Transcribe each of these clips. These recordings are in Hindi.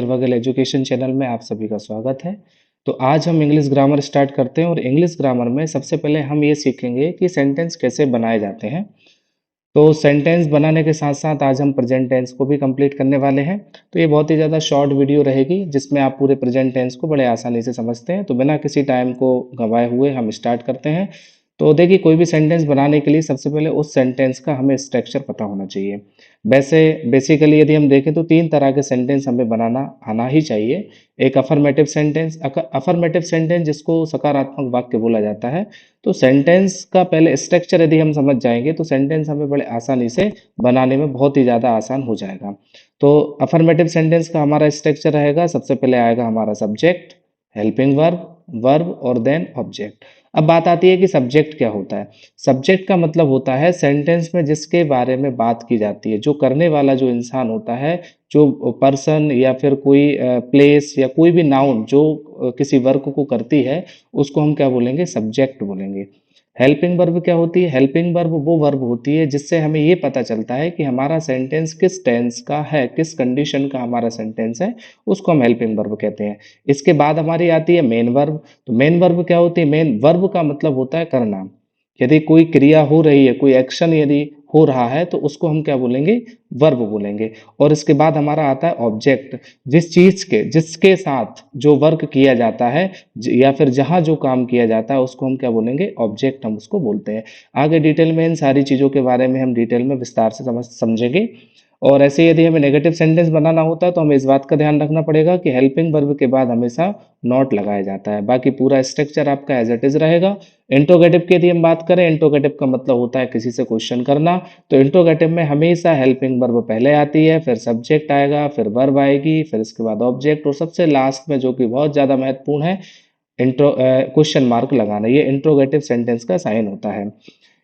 सर्वाइवल एजुकेशन चैनल में आप सभी का स्वागत है। तो आज हम इंग्लिश ग्रामर स्टार्ट करते हैं और इंग्लिश ग्रामर में सबसे पहले हम ये सीखेंगे कि सेंटेंस कैसे बनाए जाते हैं। तो सेंटेंस बनाने के साथ साथ आज हम प्रेजेंट टेंस को भी कंप्लीट करने वाले हैं। तो ये बहुत ही ज़्यादा शॉर्ट वीडियो रहेगी जिसमें आप पूरे प्रेजेंट टेंस को बड़े आसानी से समझते हैं। तो बिना किसी टाइम को गंवाए हुए हम स्टार्ट करते हैं। तो देखिए, कोई भी सेंटेंस बनाने के लिए सबसे पहले उस सेंटेंस का हमें स्ट्रक्चर पता होना चाहिए। वैसे बेसिकली यदि हम देखें तो तीन तरह के सेंटेंस हमें बनाना आना ही चाहिए। एक अफर्मेटिव सेंटेंस, अफर्मेटिव सेंटेंस जिसको सकारात्मक वाक्य बोला जाता है। तो सेंटेंस का पहले स्ट्रक्चर यदि हम समझ जाएंगे तो सेंटेंस हमें बड़े आसानी से बनाने में बहुत ही ज़्यादा आसान हो जाएगा। तो अफर्मेटिव सेंटेंस का हमारा स्ट्रक्चर रहेगा, सबसे पहले आएगा हमारा सब्जेक्ट, हेल्पिंग वर्ब, वर्ब और देन ऑब्जेक्ट। अब बात आती है कि सब्जेक्ट क्या होता है। सब्जेक्ट का मतलब होता है सेंटेंस में जिसके बारे में बात की जाती है, जो करने वाला जो इंसान होता है, जो पर्सन या फिर कोई प्लेस या कोई भी नाउन जो किसी वर्क को करती है, उसको हम क्या बोलेंगे, सब्जेक्ट बोलेंगे। हेल्पिंग वर्ब क्या होती है? हेल्पिंग वर्ब वो वर्ब होती है जिससे हमें ये पता चलता है कि हमारा सेंटेंस किस टेंस का है, किस कंडीशन का हमारा सेंटेंस है, उसको हम हेल्पिंग वर्ब कहते हैं। इसके बाद हमारी आती है मेन वर्ब। तो मेन वर्ब क्या होती है? मेन वर्ब का मतलब होता है करना। यदि कोई क्रिया हो रही है, कोई एक्शन यदि हो रहा है तो उसको हम क्या बोलेंगे, वर्ब बोलेंगे। और इसके बाद हमारा आता है ऑब्जेक्ट। जिस चीज के, जिसके साथ जो वर्क किया जाता है या फिर जहां जो काम किया जाता है उसको हम क्या बोलेंगे, ऑब्जेक्ट हम उसको बोलते हैं। आगे डिटेल में इन सारी चीजों के बारे में हम डिटेल में विस्तार से समझेंगे। और ऐसे यदि हमें नेगेटिव सेंटेंस बनाना होता है तो हमें इस बात का ध्यान रखना पड़ेगा कि हेल्पिंग वर्ब के बाद हमेशा नॉट लगाया जाता है। बाकी पूरा स्ट्रक्चर आपका एज इट इज रहेगा। इंट्रोगेटिव की यदि हम बात करें, इंट्रोगेटिव का मतलब होता है किसी से क्वेश्चन करना। तो इंट्रोगेटिव में हमेशा हेल्पिंग वर्ब पहले आती है, फिर सब्जेक्ट आएगा, फिर वर्ब आएगी, फिर इसके बाद ऑब्जेक्ट और सबसे लास्ट में जो कि बहुत ज्यादा महत्वपूर्ण है, इंट्रो क्वेश्चन मार्क लगाना। ये इंट्रोगेटिव सेंटेंस का साइन होता है।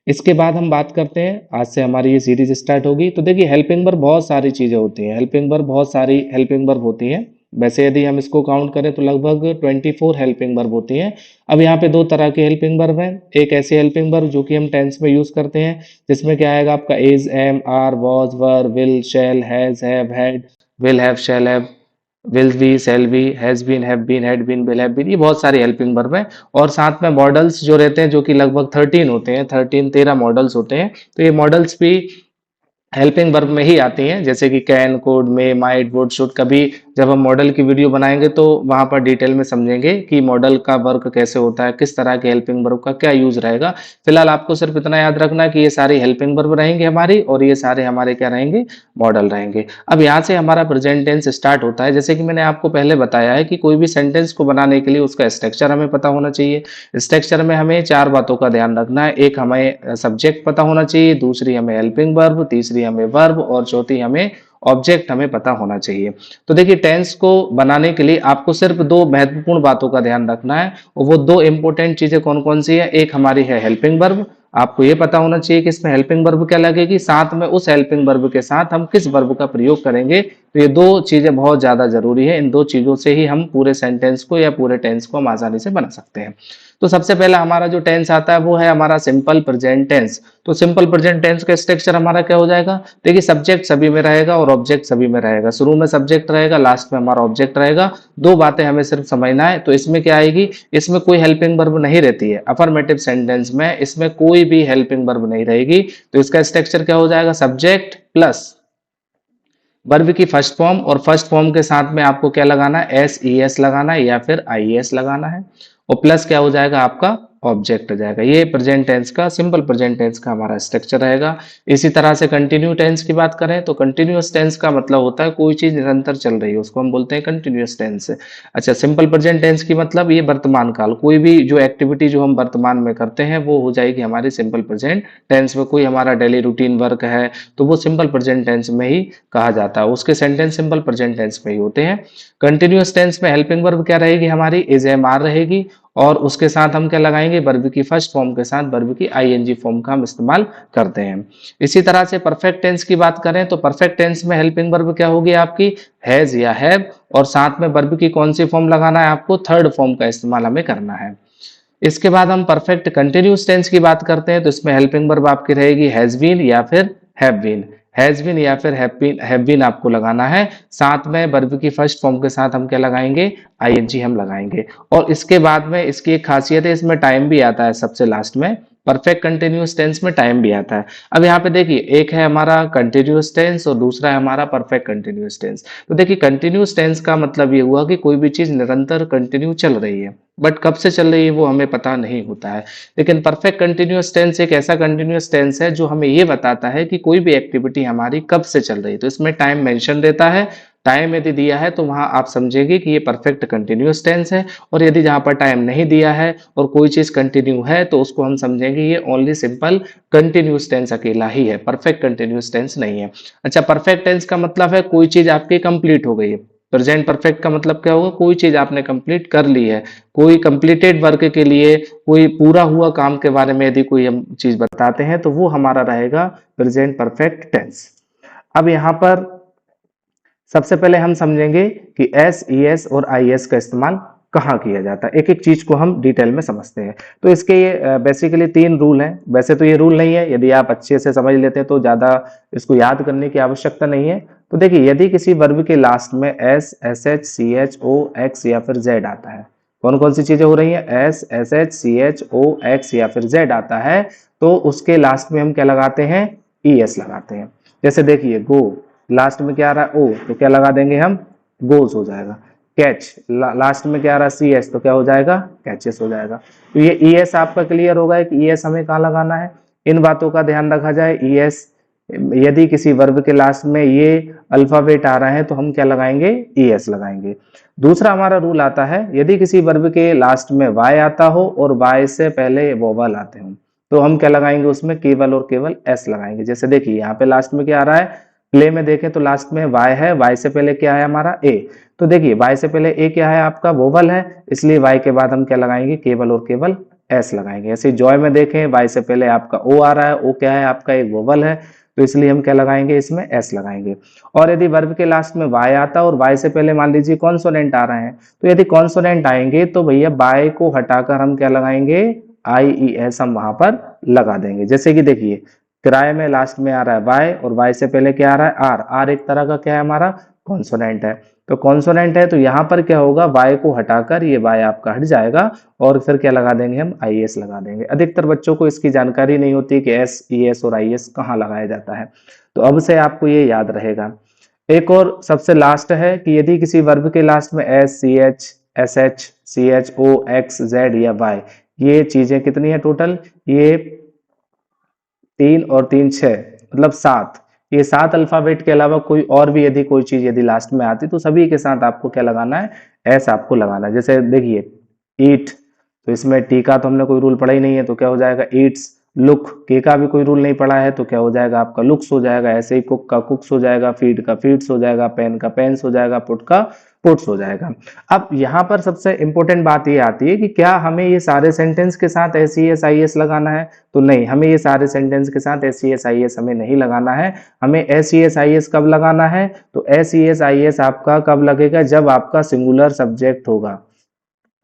इसके बाद हम बात करते हैं, आज से हमारी ये सीरीज स्टार्ट होगी। तो देखिए, हेल्पिंग वर्ब बहुत सारी चीजें होती हैं, हेल्पिंग वर्ब बहुत सारी हेल्पिंग वर्ब होती हैं। वैसे यदि हम इसको काउंट करें तो लगभग 24 हेल्पिंग वर्ब होती हैं। अब यहाँ पे दो तरह की हेल्पिंग वर्ब हैं। एक ऐसी हेल्पिंग वर्ब जो कि हम टेंस में यूज करते हैं, जिसमें क्या आएगा आपका is, am, are, was, were, will, shall, have, had, will have, shall have, will be, shall be, has been, have been, had been, will have been. ये बहुत सारी हेल्पिंग वर्ब है। और साथ में मॉडल्स जो रहते हैं, जो कि लगभग 13 होते हैं, 13 मॉडल्स होते हैं। तो ये मॉडल्स भी हेल्पिंग वर्ब में ही आती हैं, जैसे कि can, code, may, might, would, should. कभी जब हम मॉडल की वीडियो बनाएंगे तो वहां पर डिटेल में समझेंगे कि मॉडल का वर्क कैसे होता है, किस तरह के हेल्पिंग वर्ब का क्या यूज रहेगा। फिलहाल आपको सिर्फ इतना याद रखना कि ये सारी हेल्पिंग वर्ब रहेंगे हमारी, और ये सारे हमारे क्या रहेंगे, मॉडल रहेंगे। अब यहाँ से हमारा प्रेजेंट टेंस स्टार्ट होता है। जैसे कि मैंने आपको पहले बताया है कि कोई भी सेंटेंस को बनाने के लिए उसका स्ट्रक्चर हमें पता होना चाहिए। स्ट्रक्चर में हमें चार बातों का ध्यान रखना है। एक, हमें सब्जेक्ट पता होना चाहिए, दूसरी हमें हेल्पिंग वर्ब, तीसरी हमें वर्ब और चौथी हमें ऑब्जेक्ट हमें पता होना चाहिए। तो देखिए, टेंस को बनाने के लिए आपको सिर्फ दो महत्वपूर्ण बातों का ध्यान रखना है, और वो दो इंपॉर्टेंट चीजें कौन कौन सी है। एक हमारी है हेल्पिंग वर्ब। आपको ये पता होना चाहिए कि इसमें हेल्पिंग वर्ब क्या लगेगी, साथ में उस हेल्पिंग वर्ब के साथ हम किस वर्ब का प्रयोग करेंगे। तो ये दो चीजें बहुत ज्यादा जरूरी है। इन दो चीजों से ही हम पूरे सेंटेंस को या पूरे टेंस को हम आसानी से बना सकते हैं। तो सबसे पहला हमारा जो टेंस आता है वो है हमारा सिंपल प्रेजेंट टेंस। तो सिंपल प्रेजेंट टेंस का स्ट्रक्चर हमारा क्या हो जाएगा? देखिए, सब्जेक्ट सभी में रहेगा और ऑब्जेक्ट सभी में रहेगा। शुरू में सब्जेक्ट रहेगा, लास्ट में हमारा ऑब्जेक्ट रहेगा। दो बातें हमें सिर्फ समझना है। तो इसमें क्या आएगी, इसमें कोई हेल्पिंग वर्ब नहीं रहती है। अफर्मेटिव सेंटेंस में इसमें कोई भी हेल्पिंग वर्ब नहीं रहेगी। तो इसका स्ट्रक्चर क्या हो जाएगा, सब्जेक्ट प्लस वर्ब की फर्स्ट फॉर्म, और फर्स्ट फॉर्म के साथ में आपको क्या लगाना है, एस ई एस लगाना है या फिर आई एस लगाना है, और प्लस क्या हो जाएगा आपका, ऑब्जेक्ट हो जाएगा। ये प्रेजेंट टेंस का, सिंपल प्रेजेंट टेंस का हमारा स्ट्रक्चर रहेगा। इसी तरह से कंटिन्यू टेंस की बात करें तो कंटिन्यूअस टेंस का मतलब होता है कोई चीज निरंतर चल रही है, उसको हम बोलते हैं कंटिन्यूअस टेंस। अच्छा, सिंपल प्रेजेंट टेंस की मतलब ये वर्तमान काल, कोई भी जो एक्टिविटी जो हम वर्तमान में करते हैं वो हो जाएगी हमारी सिंपल प्रेजेंट टेंस में। कोई हमारा डेली रूटीन वर्क है तो वो सिंपल प्रेजेंट टेंस में ही कहा जाता है, उसके सेंटेंस सिंपल प्रेजेंट टेंस में ही होते हैं। कंटिन्यूअस टेंस में हेल्पिंग वर्ब क्या रहेगी हमारी, इज, एम, आर रहेगी, और उसके साथ हम क्या लगाएंगे, वर्ब की फर्स्ट फॉर्म के साथ वर्ब की आईएनजी फॉर्म का हम इस्तेमाल करते हैं। इसी तरह से परफेक्ट टेंस की बात करें तो परफेक्ट टेंस में हेल्पिंग वर्ब क्या होगी आपकी, हैज या हैव, और साथ में वर्ब की कौन सी फॉर्म लगाना है आपको, थर्ड फॉर्म का इस्तेमाल हमें करना है। इसके बाद हम परफेक्ट कंटिन्यूअस टेंस की बात करते हैं तो इसमें हेल्पिंग वर्ब आपकी रहेगी हैज बीन या फिर हैव बीन। हैज बीन या फिर हैव बीन आपको लगाना है। साथ में वर्ब की फर्स्ट फॉर्म के साथ हम क्या लगाएंगे, आईएनजी हम लगाएंगे। और इसके बाद में इसकी एक खासियत है, इसमें टाइम भी आता है सबसे लास्ट में। परफेक्ट कंटिन्यूअस टेंस में टाइम भी आता है। अब यहाँ पे देखिए, एक है हमारा कंटिन्यूअस टेंस और दूसरा है हमारा परफेक्ट कंटिन्यूअस टेंस। तो देखिए, कंटिन्यूअस टेंस का मतलब ये हुआ कि कोई भी चीज निरंतर कंटिन्यू चल रही है, बट कब से चल रही है वो हमें पता नहीं होता है। लेकिन परफेक्ट कंटिन्यूअस टेंस एक ऐसा कंटिन्यूअस टेंस है जो हमें ये बताता है कि कोई भी एक्टिविटी हमारी कब से चल रही है। तो इसमें टाइम मेंशन रहता है। टाइम यदि दिया है तो वहां आप समझेंगे कि ये परफेक्ट कंटिन्यूअस टेंस है, और यदि जहां पर टाइम नहीं दिया है और कोई चीज कंटिन्यू है तो उसको हम समझेंगे ये ओनली सिंपल कंटिन्यूअस टेंस अकेला ही है, परफेक्ट कंटिन्यूअस टेंस नहीं है। अच्छा, परफेक्ट टेंस का मतलब है कोई चीज आपकी कंप्लीट हो गई है। प्रेजेंट परफेक्ट का मतलब क्या होगा, कोई चीज आपने कंप्लीट कर ली है। कोई कंप्लीटेड वर्क के लिए, कोई पूरा हुआ काम के बारे में यदि कोई हम चीज बताते हैं तो वो हमारा रहेगा प्रेजेंट परफेक्ट टेंस। अब यहाँ पर सबसे पहले हम समझेंगे कि एस, ई एस और आई एस का इस्तेमाल कहाँ किया जाता है। एक एक चीज को हम डिटेल में समझते हैं। तो इसके ये बेसिकली 3 रूल हैं। वैसे तो ये रूल नहीं है, यदि आप अच्छे से समझ लेते हैं तो ज्यादा इसको याद करने की आवश्यकता नहीं है। तो देखिए, यदि किसी वर्ब के लास्ट में S, S H, C H, O, X या फिर जेड आता है, कौन कौन सी चीजें हो रही हैं, S, S H, C H, O, X या फिर जेड आता है, तो उसके लास्ट में हम क्या लगाते हैं, ई एस लगाते हैं। जैसे देखिए, गो लास्ट में क्या आ रहा है, ओ, तो क्या लगा देंगे हम, गोज हो जाएगा। कैच लास्ट में क्या आ रहा है, सी एस, तो क्या हो जाएगा, कैचेस हो जाएगा। तो ये ई एस आपका क्लियर होगा कि ई एस हमें कहाँ लगाना है। इन बातों का ध्यान रखा जाए। ई एस यदि किसी वर्ब के लास्ट में ये अल्फाबेट आ रहा है तो हम क्या लगाएंगे, ई एस लगाएंगे। दूसरा हमारा रूल आता है, यदि किसी वर्ब के लास्ट में वाई आता हो और वाई से पहले वोवल आते हो तो हम क्या लगाएंगे, उसमें केवल और केवल एस लगाएंगे। जैसे देखिए, यहाँ पे लास्ट में क्या आ रहा है, प्ले में देखें तो लास्ट में वाई है, वाई से पहले क्या है हमारा, ए। तो देखिए, वाई से पहले ए क्या है, आपका वोवल है, इसलिए वाई के बाद हम क्या लगाएंगे, केवल और केवल एस लगाएंगे। ऐसे जॉय में देखें, वाई से पहले आपका ओ आ रहा है, ओ क्या है आपका, एक वोवल है, तो इसलिए हम क्या लगाएंगे, इसमें एस लगाएंगे। और यदि वर्ब के लास्ट में वाई आता और वाई से पहले मान लीजिए कॉन्सोनेंट आ रहे हैं, तो यदि कॉन्सोनेंट आएंगे तो भैया बाय को हटाकर हम क्या लगाएंगे, आई ई एस हम वहां पर लगा देंगे। जैसे कि देखिए, किराए में लास्ट में आ रहा है वाई और वाई से पहले क्या आ रहा है, आर। आर एक तरह का क्या है हमारा, कॉन्सोनेंट है। तो कॉन्सोनेंट है तो यहाँ पर क्या होगा, वाई को हटाकर ये वाई आपका हट जाएगा और फिर क्या लगा देंगे, हम आई एस लगा देंगे। अधिकतर बच्चों को इसकी जानकारी नहीं होती कि एस, ई एस और आई एस कहाँ लगाया जाता है, तो अब से आपको ये याद रहेगा। एक और सबसे लास्ट है कि यदि किसी वर्ब के लास्ट में S, C H, S H, C H, O, X, Z या वाई, ये चीजें कितनी है टोटल, ये 3 और 3 6, मतलब 7। ये 7 अल्फाबेट के अलावा कोई और भी यदि कोई चीज यदि लास्ट में आती तो सभी के साथ आपको क्या लगाना है, एस आपको लगाना है। जैसे देखिए, ईट, तो इसमें टी का तो हमने कोई रूल पढ़ा ही नहीं है, तो क्या हो जाएगा, ईट्स। लुक, के का भी कोई रूल नहीं पड़ा है, तो क्या हो जाएगा आपका लुक्स हो जाएगा। ऐसे ही कुक का कुक्स हो जाएगा, फीड का फीड्स हो जाएगा, पेन का पेन्स हो जाएगा, पुट का पुट्स हो जाएगा। अब यहाँ पर सबसे इंपॉर्टेंट बात ये आती है कि क्या हमें ये सारे सेंटेंस के साथ S E S I S लगाना है, तो नहीं, हमें ये सारे सेंटेंस के साथ S E S I S हमें नहीं लगाना है। हमें S E S I S कब लगाना है, तो S E S I S आपका कब लगेगा, जब आपका सिंगुलर सब्जेक्ट होगा।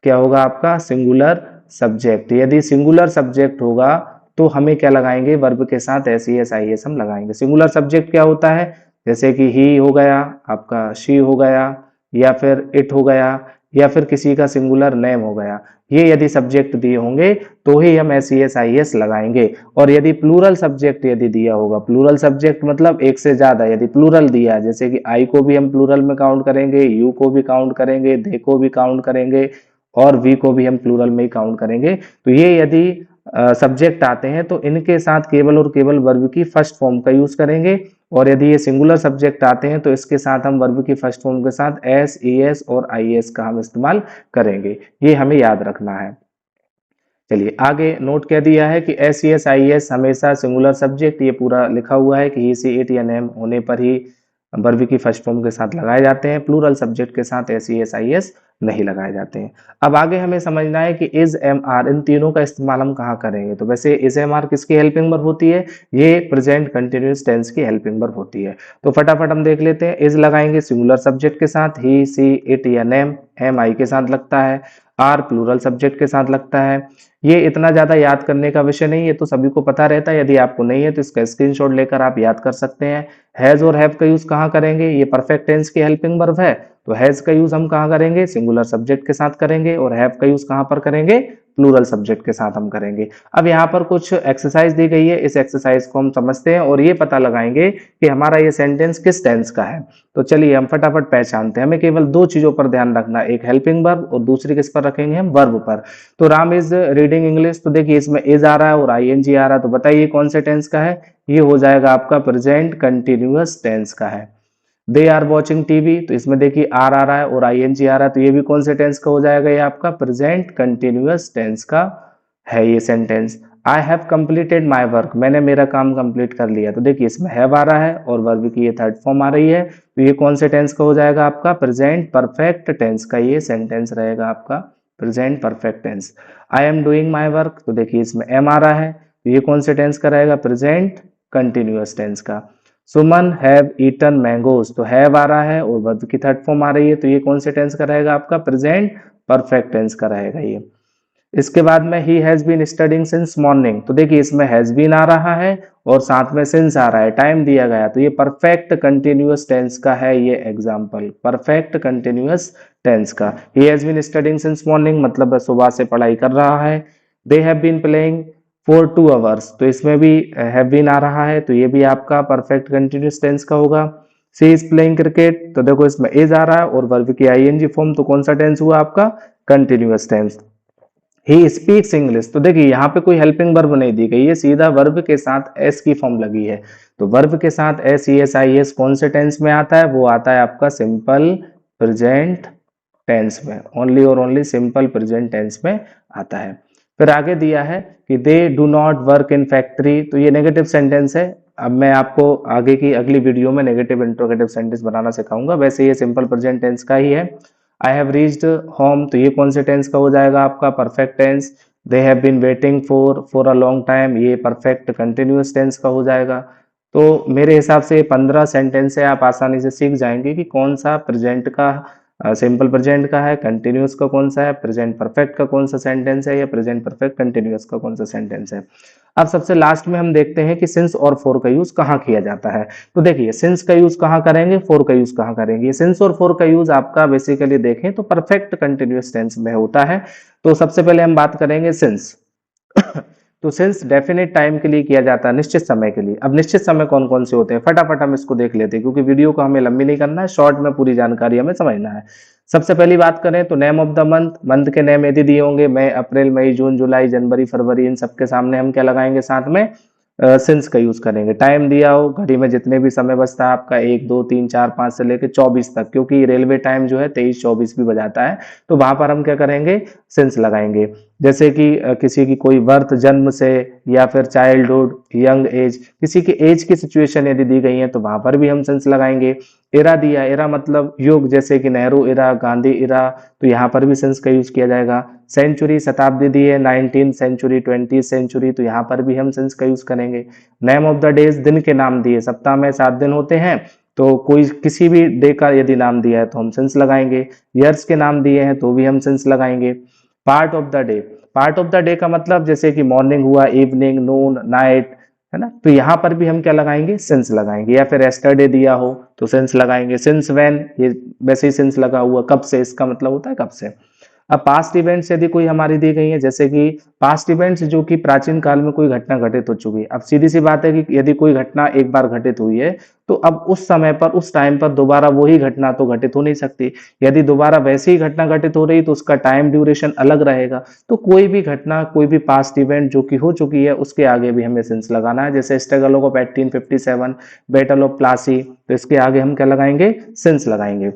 क्या होगा आपका, सिंगुलर सब्जेक्ट। यदि सिंगुलर सब्जेक्ट होगा तो हमें क्या लगाएंगे, वर्ब के साथ S E S I S हम लगाएंगे। सिंगुलर सब्जेक्ट क्या होता है, जैसे कि ही हो गया आपका, शी हो गया, या फिर इट हो गया, या फिर किसी का सिंगुलर नेम हो गया। ये यदि सब्जेक्ट दिए होंगे तो ही हम S E S I S लगाएंगे। और यदि प्लूरल सब्जेक्ट यदि दिया होगा, प्लूरल सब्जेक्ट मतलब एक से ज्यादा, यदि प्लूरल दिया है, जैसे कि आई को भी हम प्लूरल में काउंट करेंगे, यू को भी काउंट करेंगे, दे को भी काउंट करेंगे, और वी को भी हम प्लूरल में ही काउंट करेंगे। तो ये यदि सब्जेक्ट आते हैं तो इनके साथ केवल और केवल वर्ब की फर्स्ट फॉर्म का यूज करेंगे। और यदि ये सिंगुलर सब्जेक्ट आते हैं तो इसके साथ हम वर्ब की फर्स्ट फॉर्म के साथ एस, ई एस और आई एस का हम इस्तेमाल करेंगे। ये हमें याद रखना है। चलिए आगे नोट क्या दिया है कि S, E S, I S हमेशा सिंगुलर सब्जेक्ट, ये पूरा लिखा हुआ है कि ही, सी, इट या नेम होने पर ही वर्ब की फर्स्ट फॉर्म के साथ लगाए जाते हैं। प्लूरल सब्जेक्ट के साथ S, E S, I S नहीं लगाए जाते हैं। अब आगे हमें समझना है कि इज, एम, आर, इन तीनों का इस्तेमाल हम कहाँ करेंगे। तो वैसे इज, एम, आर किसकी हेल्पिंग वर्ब होती है, ये प्रेजेंट कंटिन्यूअस टेंस की हेल्पिंग वर्ब होती है। तो फटाफट हम देख लेते हैं। इज लगाएंगे सिंगुलर सब्जेक्ट के साथ, ही, सी, इट या नेम, एम आई के साथ लगता है, आर प्लूरल सब्जेक्ट के साथ लगता है। ये इतना ज्यादा याद करने का विषय नहीं है, तो सभी को पता रहता है। यदि आपको नहीं है तो इसका स्क्रीनशॉट लेकर आप याद कर सकते हैं। हैज और हैव का यूज कहाँ करेंगे, ये परफेक्ट टेंस की हेल्पिंग वर्ब है, तो हैज का यूज हम कहाँ करेंगे, सिंगुलर सब्जेक्ट के साथ करेंगे, और हैव का यूज कहाँ पर करेंगे, प्लूरल सब्जेक्ट के साथ हम करेंगे। अब यहाँ पर कुछ एक्सरसाइज दी गई है, इस एक्सरसाइज को हम समझते हैं और ये पता लगाएंगे कि हमारा ये सेंटेंस किस टेंस का है। तो चलिए हम फटाफट पहचानते हैं। हमें केवल दो चीजों पर ध्यान रखना, एक हेल्पिंग वर्ब और दूसरी किस पर रखेंगे हम, वर्ब पर। तो राम इज रीडिंग इंग्लिश, तो देखिए इसमें इज आ रहा है और आईएनजी आ रहा है, तो बताइए कौन से टेंस का है, ये हो जाएगा आपका प्रेजेंट कंटिन्यूअस टेंस का है। दे आर वॉचिंग टीवी, तो इसमें देखिए आर आ रहा है और आईएनजी आ रहा है, तो ये भी कौन से टेंस का हो जाएगा, ये आपका प्रेजेंट कंटिन्यूअस टेंस का है ये sentence. I have completed my work, मैंने मेरा काम कंप्लीट कर लिया, तो देखिए इसमें हैव आ रहा है और वर्ब की ये थर्ड फॉर्म आ रही है, तो ये कौन से टेंस का हो जाएगा, आपका प्रेजेंट परफेक्ट टेंस का ये सेंटेंस रहेगा आपका present perfect tense. I am doing my work, तो देखिए इसमें एम आ रहा है, तो ये कौन से टेंस का रहेगा, प्रेजेंट कंटिन्यूअस टेंस का। सुमन हैव ईटन मैंगोज, तो हैव आ रहा है और वर्ब की थर्ड फॉर्म आ रही है, तो ये कौन से टेंस का रहेगा, आपका प्रेजेंट परफेक्ट टेंस का रहेगा ये। इसके बाद में he has been studying since morning, तो देखिए इसमें हैज बीन आ रहा है और साथ में सिंस आ रहा है, टाइम दिया गया, तो ये परफेक्ट कंटिन्यूअस टेंस का है ये एग्जांपल, परफेक्ट कंटिन्यूअस टेंस का। He has been studying since morning मतलब सुबह से पढ़ाई कर रहा है। They have been playing for 2 hours, तो इसमें भी हैव बीन आ रहा है, तो ये भी आपका परफेक्ट कंटिन्यूअस टेंस का होगा। सी इज प्लेइंग क्रिकेट, तो देखो इसमें इज आ रहा है और वर्ब की आईएनजी फॉर्म, तो कौन सा टेंस हुआ आपका, continuous tense. He speaks English, तो देखिए यहाँ पे कोई हेल्पिंग वर्ब नहीं दी गई है, सीधा वर्ब के साथ एस की फॉर्म लगी है, तो वर्ब के साथ S E S I S कौन से टेंस में आता है, वो आता है आपका सिंपल प्रेजेंट टेंस में, ओनली और ओनली सिंपल प्रेजेंट टेंस में आता है। फिर आगे दिया है कि they do not work in factory, तो ये नेगेटिव सेंटेंस है। अब मैं आपको आगे की अगली वीडियो में नेगेटिव इंट्रोगेटिव सेंटेंस बनाना सिखाऊंगा, वैसे ये सिंपल प्रेजेंट टेंस का ही है। आई हैव रीच्ड होम, तो ये कौन से टेंस का हो जाएगा, आपका perfect tense. They have been waiting for a long time, ये परफेक्ट कंटिन्यूअस टेंस का हो जाएगा। तो मेरे हिसाब से 15 सेंटेंस से आप आसानी से सीख जाएंगे कि कौन सा प्रेजेंट का सिंपल प्रेजेंट का है, कंटिन्यूअस का कौन सा है, प्रेजेंट परफेक्ट का कौन सा सेंटेंस है, या प्रेजेंट परफेक्ट कंटिन्यूअस का कौन सा सेंटेंस है। अब सबसे लास्ट में हम देखते हैं कि सिंस और फॉर का यूज कहाँ किया जाता है। तो देखिए सिंस का यूज कहाँ करेंगे, फॉर का यूज कहाँ करेंगे। सिंस और फॉर का यूज आपका बेसिकली देखें तो परफेक्ट कंटिन्यूअस टेंस में होता है। तो सबसे पहले हम बात करेंगे सिंस। तो सिंस डेफिनेट टाइम के लिए किया जाता है, निश्चित समय के लिए। अब निश्चित समय कौन कौन से होते हैं, फटाफट हम इसको देख लेते हैं, क्योंकि वीडियो को हमें लंबी नहीं करना है, शॉर्ट में पूरी जानकारी हमें समझना है। सबसे पहली बात करें तो name of the month, month के नेम यदि दिए होंगे मई अप्रैल मई जून जुलाई जनवरी फरवरी, इन सबके सामने हम क्या लगाएंगे, साथ में सिंस का यूज करेंगे। टाइम दिया हो घड़ी में जितने भी समय बचता है आपका 1 2 3 4 5 से लेकर 24 तक, क्योंकि रेलवे टाइम जो है 23 24 भी बजाता है, तो वहां पर हम क्या करेंगे, सिंस लगाएंगे। जैसे कि किसी की कोई बर्थ जन्म से, या फिर चाइल्डहुड यंग एज, किसी की एज की सिचुएशन यदि दी गई है तो वहां पर भी हम सिंस लगाएंगे। एरा दिया, एरा मतलब युग, जैसे कि नेहरू एरा गांधी एरा, तो यहाँ पर भी सिंस का यूज किया जाएगा। सेंचुरी शताब्दी दी है, 19th सेंचुरी 20th सेंचुरी, तो यहाँ पर भी हम सिंस का यूज करेंगे। नेम ऑफ द डेज, दिन के नाम दिए, सप्ताह में 7 दिन होते हैं, तो कोई किसी भी डे का यदि नाम दिया है तो हम सिंस लगाएंगे। ईयर्स के नाम दिए हैं तो भी हम सिंस लगाएंगे। Part of the day, part of the day का मतलब जैसे कि मॉर्निंग हुआ, इवनिंग, नून, नाइट, है ना, तो यहाँ पर भी हम क्या लगाएंगे, सिंस लगाएंगे। या फिर एस्टरडे दिया हो तो सिंस लगाएंगे। सिंस व्हेन, ये वैसे ही सिंस लगा हुआ, कब से, इसका मतलब होता है कब से। अब पास्ट इवेंट्स यदि कोई हमारी दी गई है, जैसे कि पास्ट इवेंट्स जो कि प्राचीन काल में कोई घटना घटित हो चुकी है। अब सीधी सी बात है कि यदि कोई घटना एक बार घटित हुई है तो अब उस समय पर उस टाइम पर दोबारा वही घटना तो घटित हो नहीं सकती। यदि दोबारा वैसी ही घटना घटित हो रही तो उसका टाइम ड्यूरेशन अलग रहेगा। तो कोई भी घटना, कोई भी पास्ट इवेंट जो कि हो चुकी है उसके आगे भी हमें सिंस लगाना है। जैसे struggle of 1857, battle of Plassey, तो इसके आगे हम क्या लगाएंगे, सिंस लगाएंगे।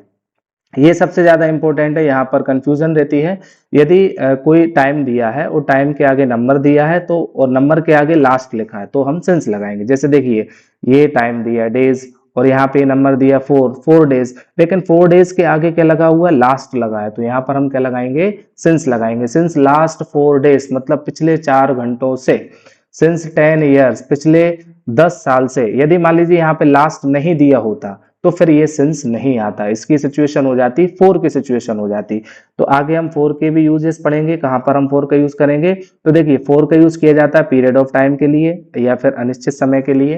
ये सबसे ज्यादा इंपॉर्टेंट है, यहाँ पर कंफ्यूजन रहती है। यदि कोई टाइम दिया है और टाइम के आगे नंबर दिया है तो, और नंबर के आगे लास्ट लिखा है, तो हम सिंस लगाएंगे। जैसे देखिए ये टाइम दिया डेज, और यहाँ पे नंबर दिया 4 डेज, लेकिन 4 डेज के आगे क्या लगा हुआ है, लास्ट लगा है, तो यहाँ पर हम क्या लगाएंगे, सिंस लगाएंगे। सिंस लास्ट 4 डेज मतलब पिछले 4 घंटों से। सिंस 10 ईयर्स, पिछले 10 साल से। यदि मान लीजिए यहाँ पे लास्ट नहीं दिया होता तो फिर ये सिंस नहीं आता, इसकी सिचुएशन हो जाती, फोर की सिचुएशन हो जाती। तो आगे हम फोर के भी यूजेस पढ़ेंगे, कहां पर हम फोर का यूज करेंगे। तो देखिए फोर का यूज किया जाता है पीरियड ऑफ टाइम के लिए या फिर अनिश्चित समय के लिए।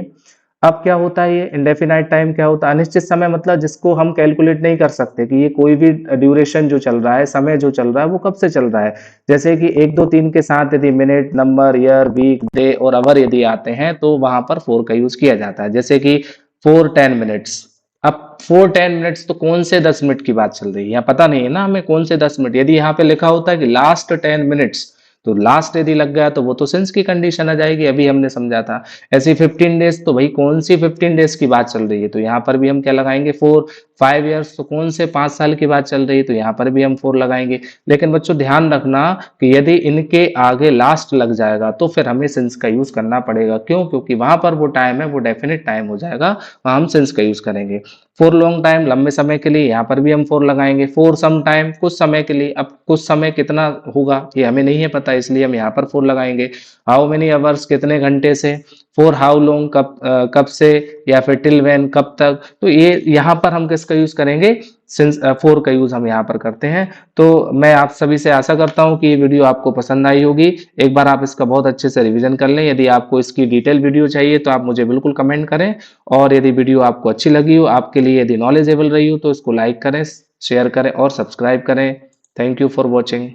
अब क्या होता है, ये इंडेफिनाइट टाइम क्या होता है, अनिश्चित समय मतलब जिसको हम कैलकुलेट नहीं कर सकते कि ये कोई भी ड्यूरेशन जो चल रहा है, समय जो चल रहा है वो कब से चल रहा है। जैसे कि 1 2 3 के साथ यदि minute, number, year, week, day और आवर यदि आते हैं तो वहां पर 4 का यूज किया जाता है। जैसे कि 4 10 मिनट्स। अब 4 10 मिनट्स तो कौन से 10 मिनट की बात चल रही है, यहाँ पता नहीं है ना हमें कौन से 10 मिनट। यदि यहाँ पे लिखा होता है कि लास्ट 10 मिनट्स, तो लास्ट यदि लग गया तो वो तो सिंस की कंडीशन आ जाएगी, अभी हमने समझा था। ऐसी 15 डेज, तो भाई कौन सी 15 डेज की बात चल रही है, तो यहाँ पर भी हम क्या लगाएंगे 4। 5 ईयर्स, तो कौन से 5 साल की बात चल रही है, तो यहाँ पर भी हम 4 लगाएंगे। लेकिन बच्चों ध्यान रखना कि यदि इनके आगे लास्ट लग जाएगा तो फिर हमें सिंस का यूज करना पड़ेगा। क्यों? क्योंकि वहां पर वो टाइम है वो डेफिनेट टाइम हो जाएगा, वहां हम सिंस का यूज करेंगे। फॉर लॉन्ग टाइम, लंबे समय के लिए, यहाँ पर भी हम 4 लगाएंगे। फॉर सम टाइम, कुछ समय के लिए। अब कुछ समय कितना होगा ये हमें नहीं है पता, इसलिए हम यहाँ पर 4 लगाएंगे। हाउ मेनी आवर्स, कितने घंटे से। फॉर हाउ लॉन्ग, कब से, या फिर टिल व्हेन, कब तक। तो ये यहाँ पर हम किसका यूज करेंगे, सिंस 4 का यूज हम यहाँ पर करते हैं। तो मैं आप सभी से आशा करता हूँ कि ये वीडियो आपको पसंद आई होगी। एक बार आप इसका बहुत अच्छे से रिवीजन कर लें। यदि आपको इसकी डिटेल वीडियो चाहिए तो आप मुझे बिल्कुल कमेंट करें। और यदि वीडियो आपको अच्छी लगी हो, आपके लिए यदि नॉलेजेबल रही हो, तो इसको लाइक करें, शेयर करें और सब्सक्राइब करें। Thank you for watching.